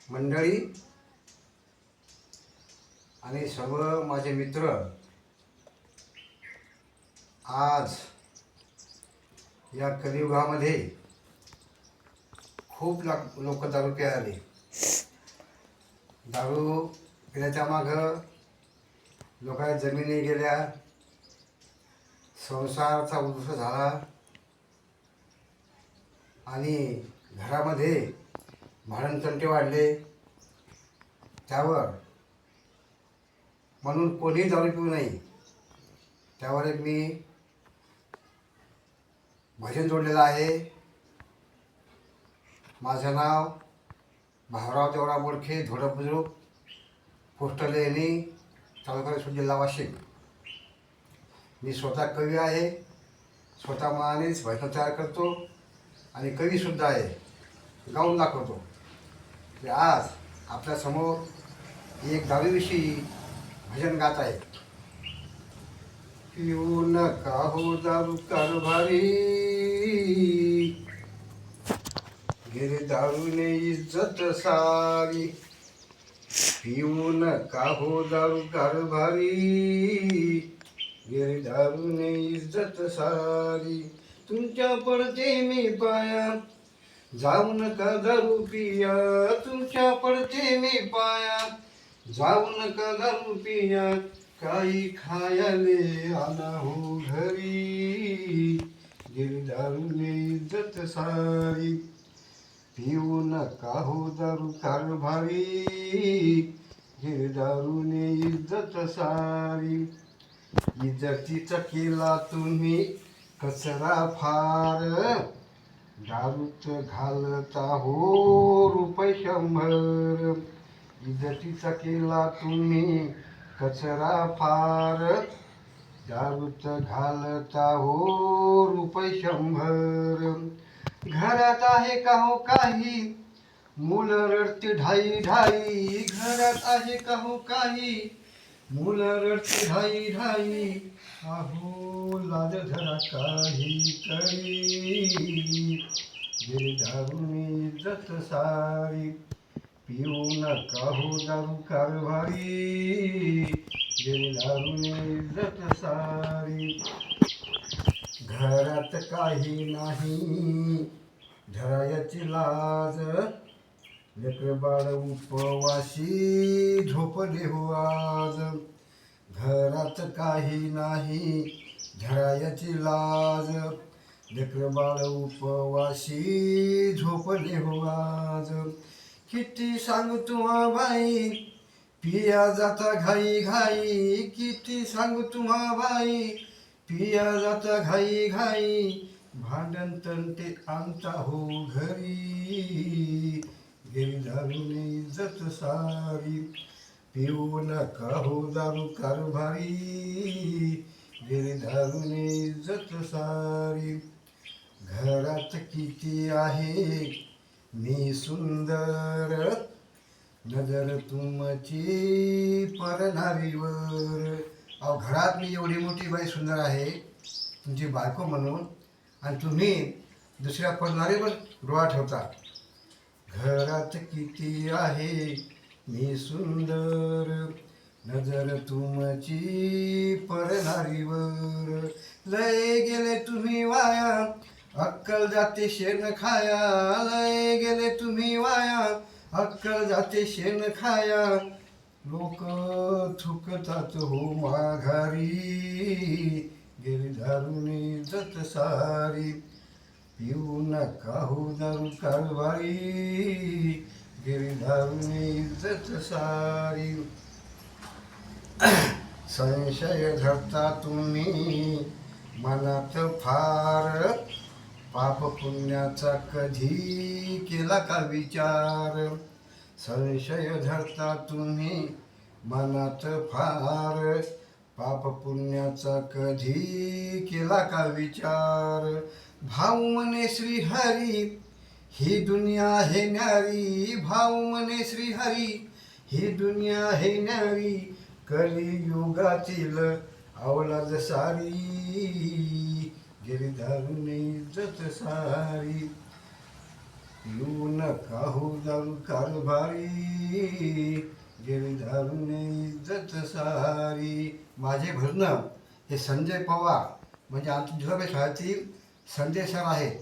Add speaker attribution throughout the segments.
Speaker 1: मंडळी आणि सर्व माझे मित्र, आज या कलियुगामध्ये खूप लोक दारू प्यायले. दारू पिण्याच्या मागं लोकांच्या जमिनी गेल्या, संसाराचा उद्ध्वस्त झाला आणि घरामध्ये भांडणतंटे वाढले. त्यावर म्हणून कोणीही दारू पिऊ नये, त्यावर एक मी भजन जोडलेलं आहे. माझं नाव भाऊराव देवराव बोडखे, धोडप बुजुर्ग, पोस्ट लेणी, तालुका रिसोड, जिल्हा वाशिम. मी स्वतः कवी आहे, स्वतः मनानेच भजन तयार करतो आणि कवीसुद्धा आहे, गाऊन दाखवतो. आज आपल्यासमोर एक दारूविषयी भजन गात आहे. पिऊ नका हो दारू कारभारी, गेले दारूने इज्जत सारी. पिऊ नका हो दारू कारभारी, गेले दारूने इज्जत सारी. तुमच्या पडते मी पाया, जाऊ नका दारू पिया. तुमच्या पडते मी पाया, जाऊ नका दारू पिया. काही खायले आणा हो घरी, गेली दारूने इज्जत सारी. पिऊ नका हो दारू कारभारी, गेली दारूने इज्जत सारी. इज्जतीचा केला तुम्ही कचरा फार, दारूत घालता हो रुपये 100. इज्जतीचा केला तुम्ही कचरा फार, दारूत घालता हो रुपये 100. घरात आहे का हो काही, मुलं रडते ढाई ढाई. घरात आहे का हो काही, मुलं रडते ढाई ढाई. अहो लाज धरा काही करी, गेली दारूने इज्जत सारी. पिऊ नका हो दारू कारभारी, गेली दारूने इज्जत सारी. घरात काही नाही धरायची लाज, लेकर बाळ उपवाशी झोपले हो आज. घरात काही नाही धरायची लाज, लेकर बाळ उपवाशी झोपले हो आज. किती सांगू तुम्हा बाई, पिया जाता घाई घाई. किती सांगू तुम्हा बाई, पिया जाता घाई घाई. भांडण तंटे आणता हो घरी, गेली दारूने इज्जत सारी. पिऊ नका हो दारू कारभारी, गेली दारूने इज्जत सारी. घरात किती आहे मी सुंदर, नजर तुमची परनारीवर. अहो घरात मी एवढी मोठी बाई सुंदर आहे तुमची बायको म्हणून, आणि तुम्ही दुसऱ्या परनारीवर डोळा ठेवता. घरात किती आहे मी सुंदर, नजर तुमची परनारीवर. लय गेले तुम्ही वाया, अक्कल जाते शेण खाया. लय गेले तुम्ही वाया, अक्कल जाते शेण खाया. लोक थुकतात हो माघारी, गेली दारूने इज्जत सारी. पिऊ नका हो दारू कारभारी, गेली दारूने इज्जत सारी. संशय धरता तुम्ही मनात फार, पाप पुण्याचा कधी केला का विचार. संशय धरता तुम्ही मनात फार, पाप पुण्याचा कधी केला का विचार. भाऊ म्हणे श्रीहरी, ही दुनिया है न्यारी. भाऊ म्हणे श्रीहरी, ही दुनिया है न्यारी. कलियुगातील अवलाद सारी, गेली दारूने इज्जत सारी. येऊ नका हो दारू कारभारी, गेली दारूने इज्जत सारी. माझे भजनं हे संजय पवार म्हणजे आमच्या जिल्हा शाळेतील संजय सर आहेत.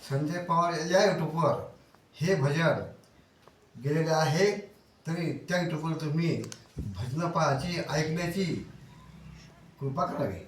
Speaker 1: संजय पवार या यूट्यूबवर हे भजन गेलेले आहे. तरी त्या यूट्यूबवर तुम्ही भजनं पाहायची, ऐकण्याची कृपा करावी.